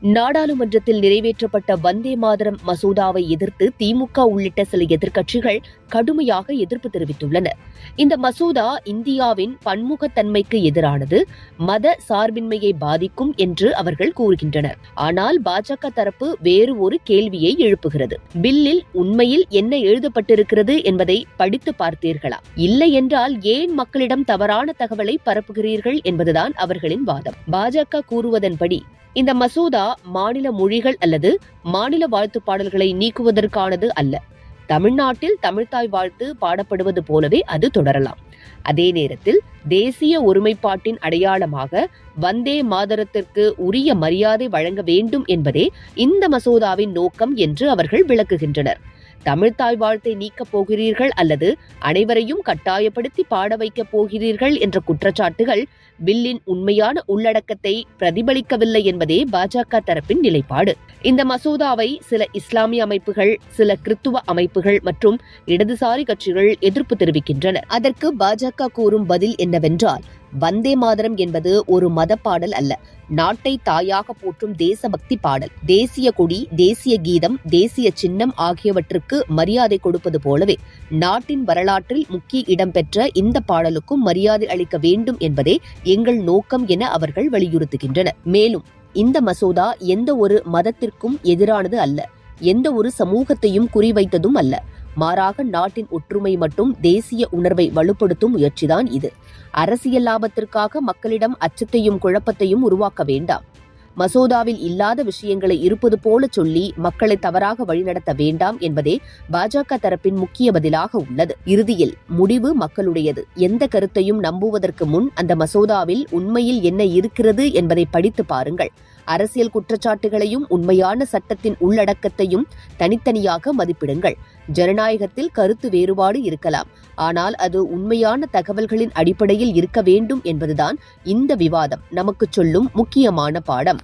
நாடாளுமன்றத்தில் நிறைவேற்றப்பட்ட வந்தே மாதரம் மசோதாவை எதிர்த்து திமுக உள்ளிட்ட சில எதிர்க்கட்சிகள் கடுமையாக எதிர்ப்பு தெரிவித்துள்ளனர். இந்த மசோதா இந்தியாவின் பன்முகத்தன்மைக்கு எதிரானது, மத சார்பின்மையை பாதிக்கும் என்று அவர்கள் கூறுகின்றனர். ஆனால் பாஜக தரப்பு வேறு ஒரு கேள்வியை எழுப்புகிறது. பில்லில் உண்மையில் என்ன எழுதப்பட்டிருக்கிறது என்பதை படித்து பார்த்தீர்களா? இல்லை என்றால் ஏன் மக்களிடம் தவறான தகவலை பரப்புகிறீர்கள் என்பதுதான் அவர்களின் வாதம். பாஜக கூறுவதன்படி இந்த மசோதா மாநில மொழிகள் அல்லது மாநில வாழ்த்து பாடல்களை நீக்குவதற்கானது அல்ல. தமிழ்நாட்டில் தமிழ்த்தாய் வாழ்த்து பாடப்படுவது போலவே அது தொடரலாம். அதே நேரத்தில் தேசிய ஒருமைப்பாட்டின் அடையாளமாக வந்தே மாதரத்திற்கு உரிய மரியாதை வழங்க வேண்டும் என்பதே இந்த மசோதாவின் நோக்கம் என்று அவர்கள் விளக்குகின்றனர். தமிழ்த்தாய் வாழ்த்தை நீக்கப் போகிறீர்கள் அல்லது அனைவரையும் கட்டாயப்படுத்தி பாட வைக்கப் போகிறீர்கள் என்ற குற்றச்சாட்டுகள் பில்லின் உண்மையான உள்ளடக்கத்தை பிரதிபலிக்கவில்லை என்பதே பாஜக தரப்பின் நிலைப்பாடு. இந்த மசோதாவை சில இஸ்லாமிய அமைப்புகள், சில கிறித்துவ அமைப்புகள் மற்றும் இடதுசாரி கட்சிகள் எதிர்ப்பு தெரிவிக்கின்றன. அதற்கு பாஜக கூறும் பதில் என்னவென்றால், வந்தே மாதரம் என்பது ஒரு மத பாடல் அல்ல, நாட்டை தாயாக போற்றும் தேசபக்தி பாடல். தேசிய கொடி, தேசிய கீதம், தேசிய சின்னம் ஆகியவற்றுக்கு மரியாதை கொடுப்பது போலவே நாட்டின் வரலாற்றில் முக்கிய இடம் பெற்ற இந்த பாடலுக்கும் மரியாதை அளிக்க வேண்டும் என்பதே எங்கள் நோக்கம் என அவர்கள் வலியுறுத்துகின்றனர். மேலும் இந்த மசோதா எந்த ஒரு மதத்திற்கும் எதிரானது அல்ல, எந்த ஒரு சமூகத்தையும் குறிவைத்ததும் அல்ல. மாறாக நாட்டின் ஒற்றுமை மற்றும் தேசிய உணர்வை வலுப்படுத்தும் முயற்சிதான் இது. அரசியல் லாபத்திற்காக மக்களிடம் அச்சத்தையும் குழப்பத்தையும் உருவாக்க வேண்டாம். மசோதாவில் இல்லாத விஷயங்களை இருப்பது போல சொல்லி மக்களை தவறாக வழிநடத்த வேண்டாம் என்பதே பாஜக தரப்பின் முக்கிய பதிலாக உள்ளது. இறுதியில் முடிவு மக்களுடையது. எந்த கருத்தையும் நம்புவதற்கு முன் அந்த மசோதாவில் உண்மையில் என்ன இருக்கிறது என்பதை படித்து பாருங்கள். அரசியல் குற்றச்சாட்டுகளையும் உண்மையான சட்டத்தின் உள்ளடக்கத்தையும் தனித்தனியாக மதிப்பிடுங்கள். ஜனநாயகத்தில் கருத்து வேறுபாடு இருக்கலாம், ஆனால் அது உண்மையான தகவல்களின் அடிப்படையில் இருக்க வேண்டும் என்பதுதான் இந்த விவாதம் நமக்கு சொல்லும் முக்கியமான பாடம்.